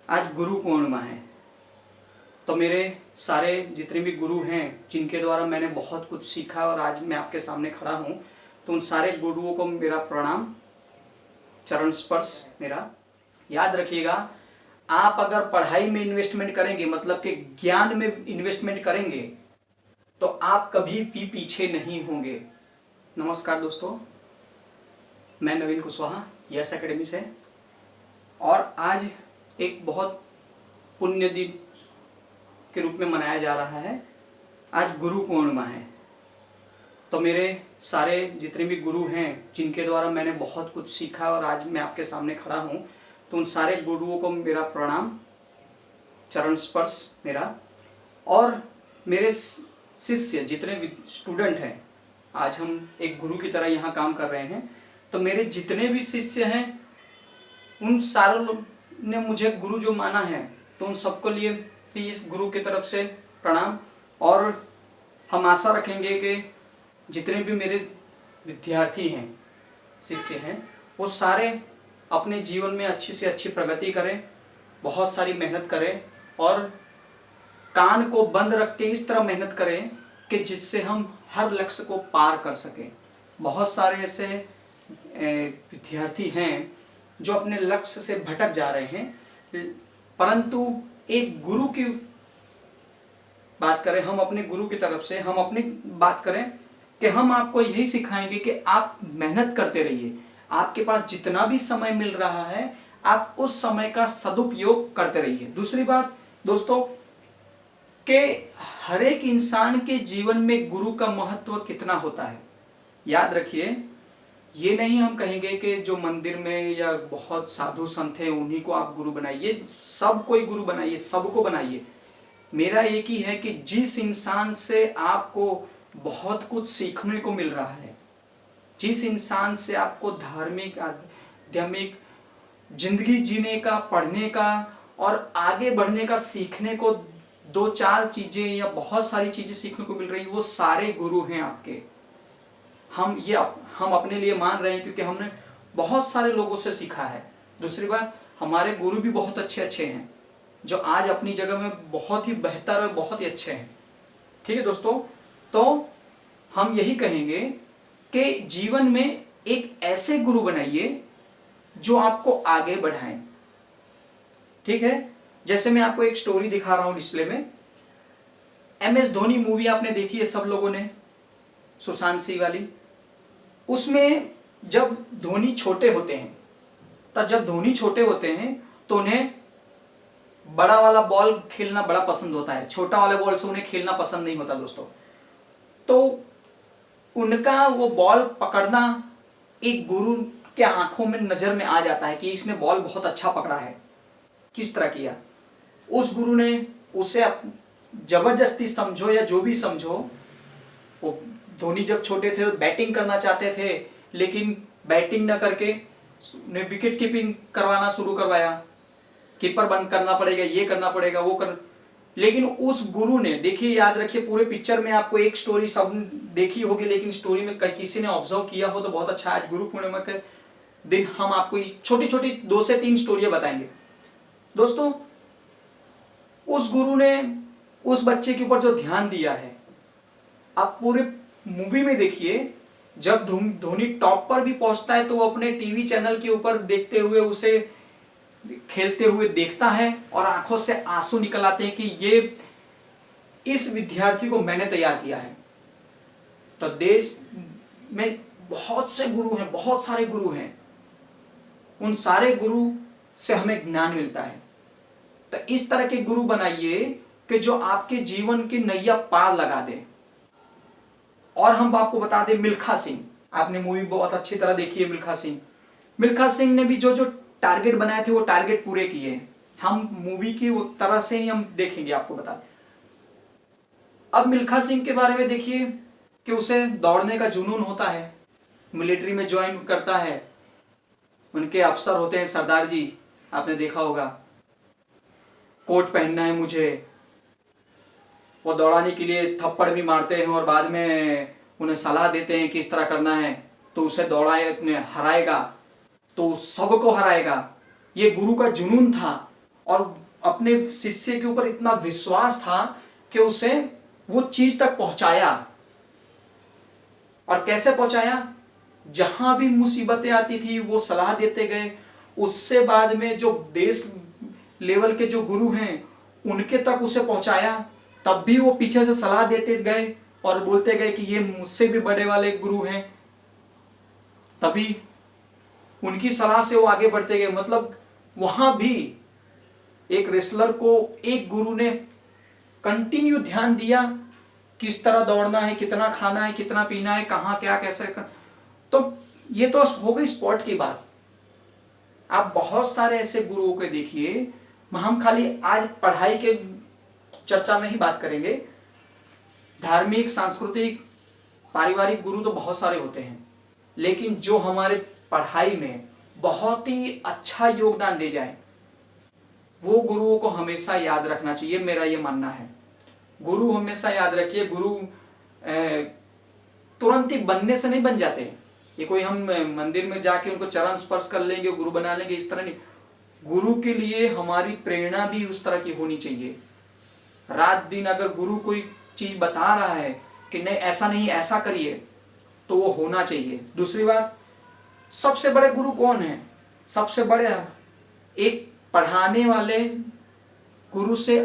आज गुरु पूर्णिमा है। तो मेरे सारे जितने भी गुरु हैं जिनके द्वारा मैंने बहुत कुछ सीखा और आज मैं आपके सामने खड़ा हूँ, तो उन सारे गुरुओं को मेरा प्रणाम, चरण स्पर्श मेरा। याद रखिएगा, आप अगर पढ़ाई में इन्वेस्टमेंट करेंगे, मतलब कि ज्ञान में इन्वेस्टमेंट करेंगे, तो आप कभी भी पीछे नहीं होंगे। नमस्कार दोस्तों, मैं नवीन कुशवाहा, यस एकेडमी से। और आज एक बहुत पुण्य दिन के रूप में मनाया जा रहा है। आज गुरु पूर्णिमा है। तो मेरे सारे जितने भी गुरु हैं जिनके द्वारा मैंने बहुत कुछ सीखा और आज मैं आपके सामने खड़ा हूँ, तो उन सारे गुरुओं को मेरा प्रणाम, चरण स्पर्श मेरा। और मेरे शिष्य जितने भी स्टूडेंट हैं, आज हम एक गुरु की तरह यहाँ काम कर रहे हैं। तो मेरे जितने भी शिष्य हैं उन सारों ने मुझे गुरु जो माना है, तो उन सबको लिए भी इस गुरु की तरफ से प्रणाम। और हम आशा रखेंगे कि जितने भी मेरे विद्यार्थी हैं, शिष्य हैं, वो सारे अपने जीवन में अच्छी से अच्छी प्रगति करें, बहुत सारी मेहनत करें और कान को बंद रख के इस तरह मेहनत करें कि जिससे हम हर लक्ष्य को पार कर सकें। बहुत सारे ऐसे विद्यार्थी हैं जो अपने लक्ष्य से भटक जा रहे हैं, परंतु एक गुरु की बात करें, हम अपने गुरु की तरफ से हम अपनी बात करें कि हम आपको यही सिखाएंगे कि आप मेहनत करते रहिए। आपके पास जितना भी समय मिल रहा है, आप उस समय का सदुपयोग करते रहिए। दूसरी बात दोस्तों, कि हर एक इंसान के जीवन में गुरु का महत्व कितना होता है। याद रखिए, ये नहीं हम कहेंगे कि जो मंदिर में या बहुत साधु संत हैं उन्हीं को आप गुरु बनाइए, सब कोई गुरु बनाइए, सबको बनाइए। मेरा एक ही है कि जिस इंसान से आपको बहुत कुछ सीखने को मिल रहा है, जिस इंसान से आपको धार्मिक, आध्यात्मिक जिंदगी जीने का, पढ़ने का और आगे बढ़ने का सीखने को दो चार चीजें या बहुत सारी चीजें सीखने को मिल रही, वो सारे गुरु हैं आपके। हम अपने लिए मान रहे हैं क्योंकि हमने बहुत सारे लोगों से सीखा है। दूसरी बात, हमारे गुरु भी बहुत अच्छे अच्छे हैं जो आज अपनी जगह में बहुत ही बेहतर और बहुत ही अच्छे हैं। ठीक है दोस्तों, तो हम यही कहेंगे कि जीवन में एक ऐसे गुरु बनाइए जो आपको आगे बढ़ाएं। ठीक है, जैसे मैं आपको एक स्टोरी दिखा रहा हूं डिस्प्ले में। MS धोनी मूवी आपने देखी है सब लोगों ने, सुशांत सिंह वाली। उसमें जब धोनी छोटे होते हैं, तो उन्हें बड़ा वाला बॉल खेलना बड़ा पसंद होता है, छोटा वाले बॉल से उन्हें खेलना पसंद नहीं होता दोस्तों। तो उनका वो बॉल पकड़ना एक गुरु के आंखों में, नजर में आ जाता है कि इसने बॉल बहुत अच्छा पकड़ा है। किस तरह किया? उस गुरु ने उसे जबरदस्ती समझो या जो भी समझो, वो धोनी जब छोटे थे बैटिंग करना चाहते थे, लेकिन बैटिंग न करके उन्हें विकेट कीपिंग करवाना शुरू करवाया। कीपर बंद करना पड़ेगा, ये करना पड़ेगा, वो कर। लेकिन उस गुरु ने, देखिए याद रखिए, पूरे पिक्चर में आपको एक स्टोरी सब देखी होगी, लेकिन स्टोरी में किसी ने ऑब्जर्व किया हो तो बहुत अच्छा। आज गुरु पूर्णिमा के दिन हम आपको छोटी छोटी 2 से 3 स्टोरियां बताएंगे दोस्तों। उस गुरु ने उस बच्चे के ऊपर जो ध्यान दिया है, आप पूरे मूवी में देखिए, जब धोनी टॉप पर भी पहुंचता है तो वो अपने टीवी चैनल के ऊपर देखते हुए उसे खेलते हुए देखता है और आंखों से आंसू निकल आते हैं कि ये इस विद्यार्थी को मैंने तैयार किया है। तो देश में बहुत से गुरु हैं, बहुत सारे गुरु हैं, उन सारे गुरु से हमें ज्ञान मिलता है। तो इस तरह के गुरु बनाइए कि जो आपके जीवन की नैया पार लगा दे। और हम आपको बता दें, मिल्खा सिंह, आपने मूवी बहुत अच्छी तरह देखी है। मिल्खा सिंह ने भी जो जो टारगेट बनाए थे वो टारगेट पूरे किए हैं। हम मूवी की तरह से ही हम देखेंगे, आपको बता दें। अब मिल्खा सिंह के बारे में देखिए कि उसे दौड़ने का जुनून होता है, मिलिट्री में ज्वाइन करता है, उनके अफसर होते हैं सरदार जी, आपने देखा होगा, कोट पहनना है मुझे। वो दौड़ाने के लिए थप्पड़ भी मारते हैं और बाद में उन्हें सलाह देते हैं किस तरह करना है, तो उसे दौड़ाए, हराएगा तो सबको हराएगा। ये गुरु का जुनून था और अपने शिष्य के ऊपर इतना विश्वास था कि उसे वो चीज तक पहुंचाया। और कैसे पहुंचाया? जहां भी मुसीबतें आती थी वो सलाह देते गए। उससे बाद में जो देश लेवल के जो गुरु हैं उनके तक उसे पहुंचाया, तब भी वो पीछे से सलाह देते गए और बोलते गए कि ये मुझसे भी बड़े वाले गुरु हैं, तभी उनकी सलाह से वो आगे बढ़ते गए। मतलब वहां भी एक रेसलर को एक गुरु ने कंटिन्यू ध्यान दिया, किस तरह दौड़ना है, कितना खाना है, कितना पीना है, कहाँ क्या कैसे कर। तो ये तो हो गई स्पोर्ट की बात। आप बहुत सारे ऐसे गुरुओं को देखिए, हम खाली आज पढ़ाई के चर्चा में ही बात करेंगे। धार्मिक, सांस्कृतिक, पारिवारिक गुरु तो बहुत सारे होते हैं, लेकिन जो हमारे पढ़ाई में बहुत ही अच्छा योगदान दे जाए वो गुरुओं को हमेशा याद रखना चाहिए। मेरा ये मानना है, गुरु हमेशा याद रखिए। गुरु तुरंत ही बनने से नहीं बन जाते। ये कोई हम मंदिर में जाके उनको चरण स्पर्श कर लेंगे गुरु बना लेंगे, इस तरह नहीं। गुरु के लिए हमारी प्रेरणा भी उस तरह की होनी चाहिए। रात दिन अगर गुरु कोई चीज बता रहा है कि नहीं ऐसा नहीं ऐसा करिए, तो वो होना चाहिए। दूसरी बात, सबसे बड़े गुरु कौन है? सबसे बड़े एक पढ़ाने वाले गुरु से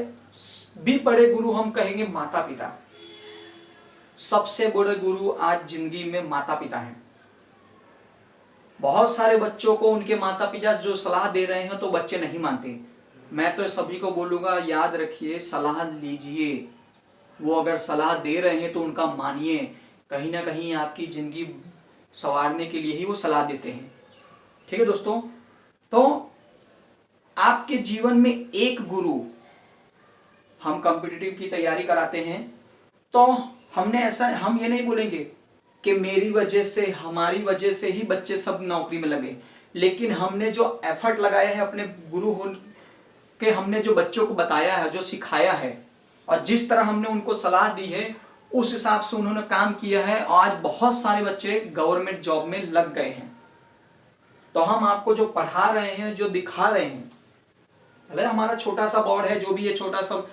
भी बड़े गुरु हम कहेंगे माता पिता। सबसे बड़े गुरु आज जिंदगी में माता पिता हैं। बहुत सारे बच्चों को उनके माता पिता जो सलाह दे रहे हैं तो बच्चे नहीं मानते। मैं तो सभी को बोलूंगा, याद रखिए, सलाह लीजिए। वो अगर सलाह दे रहे हैं तो उनका मानिए। कहीं ना कहीं आपकी जिंदगी संवारने के लिए ही वो सलाह देते हैं। ठीक है दोस्तों, तो आपके जीवन में एक गुरु, हम कॉम्पिटिटिव की तैयारी कराते हैं तो हमने ऐसा, हम ये नहीं बोलेंगे कि मेरी वजह से, हमारी वजह से ही बच्चे सब नौकरी में लगे, लेकिन हमने जो एफर्ट लगाया है अपने गुरु हो के, हमने जो बच्चों को बताया है, जो सिखाया है, और जिस तरह हमने उनको सलाह दी है उस हिसाब से उन्होंने काम किया है, और आज बहुत सारे बच्चे गवर्नमेंट जॉब में लग गए हैं। तो हम आपको जो पढ़ा रहे हैं, जो दिखा रहे हैं, भले हमारा छोटा सा बोर्ड है, जो भी ये छोटा सा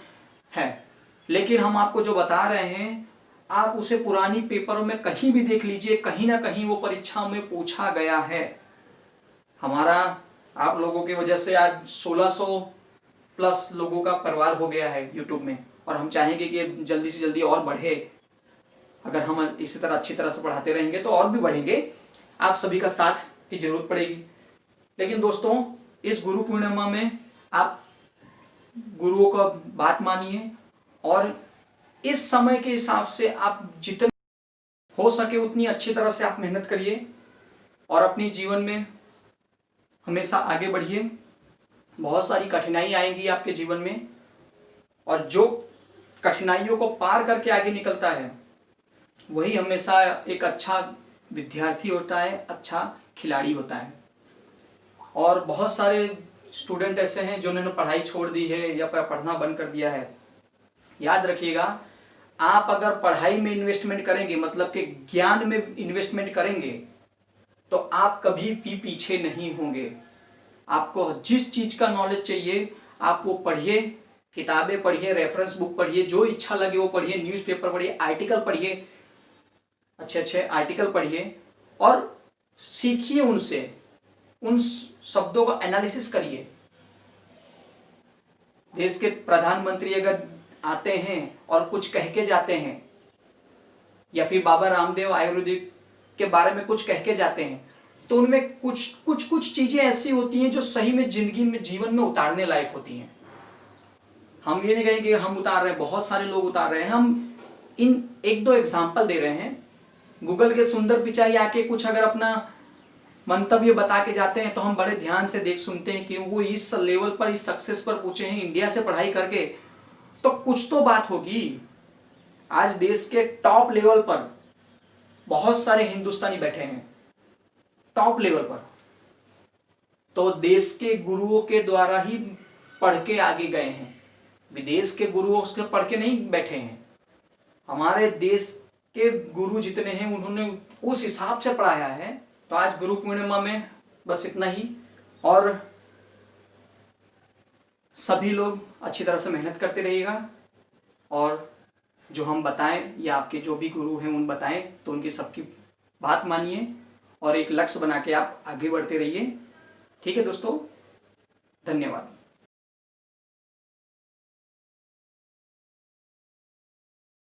है, लेकिन हम आपको जो बता रहे हैं आप उसे पुरानी पेपरों में कहीं भी देख लीजिए, कहीं ना कहीं वो परीक्षाओं में पूछा गया है। हमारा आप लोगों की वजह से आज 1600 प्लस लोगों का परिवार हो गया है यूट्यूब में, और हम चाहेंगे कि जल्दी से जल्दी और बढ़े। अगर हम इसी तरह अच्छी तरह से पढ़ाते रहेंगे तो और भी बढ़ेंगे। आप सभी का साथ की जरूरत पड़ेगी। लेकिन दोस्तों, इस गुरु पूर्णिमा में आप गुरुओं का बात मानिए, और इस समय के हिसाब से आप जितने हो सके उतनी अच्छी तरह से आप मेहनत करिए और अपने जीवन में हमेशा आगे बढ़िए। बहुत सारी कठिनाई आएंगी आपके जीवन में, और जो कठिनाइयों को पार करके आगे निकलता है वही हमेशा एक अच्छा विद्यार्थी होता है, अच्छा खिलाड़ी होता है। और बहुत सारे स्टूडेंट ऐसे हैं जिन्होंने पढ़ाई छोड़ दी है या पढ़ना बंद कर दिया है। याद रखिएगा, आप अगर पढ़ाई में इन्वेस्टमेंट करेंगे, मतलब कि ज्ञान में इन्वेस्टमेंट करेंगे, तो आप कभी भी पीछे नहीं होंगे। आपको जिस चीज का नॉलेज चाहिए आप वो पढ़िए, किताबें पढ़िए, रेफरेंस बुक पढ़िए, जो इच्छा लगे वो पढ़िए, न्यूज़पेपर पढ़िए, आर्टिकल पढ़िए, अच्छे अच्छे आर्टिकल पढ़िए और सीखिए उनसे, उन शब्दों का एनालिसिस करिए। देश के प्रधानमंत्री अगर आते हैं और कुछ कह के जाते हैं, या फिर बाबा रामदेव आयुर्वेदिक के बारे में कुछ कह के जाते हैं, तो उनमें कुछ चीजें ऐसी होती हैं जो सही में जिंदगी में, जीवन में उतारने लायक होती हैं। हम ये नहीं कहेंगे हम उतार रहे हैं, बहुत सारे लोग उतार रहे हैं। हम इन एक दो एग्जाम्पल दे रहे हैं। गूगल के सुंदर पिचाई आके कुछ अगर अपना मंतव्य बता के जाते हैं तो हम बड़े ध्यान से देख सुनते हैं कि वो इस लेवल पर, इस सक्सेस पर पूछे हैं इंडिया से पढ़ाई करके, तो कुछ तो बात होगी। आज देश के टॉप लेवल पर बहुत सारे हिंदुस्तानी बैठे हैं, टॉप लेवल पर, तो देश के गुरुओं के द्वारा ही पढ़ के आगे गए हैं। विदेश के गुरुओं से पढ़ के नहीं बैठे हैं। हमारे देश के गुरु जितने हैं उन्होंने उस हिसाब से पढ़ाया है। तो आज गुरु पूर्णिमा में बस इतना ही, और सभी लोग अच्छी तरह से मेहनत करते रहिएगा और जो हम बताएं या आपके जो भी गुरु हैं उन बताएं तो उनकी सबकी बात मानिए और एक लक्ष्य बना के आप आगे बढ़ते रहिए। ठीक है दोस्तों, धन्यवाद।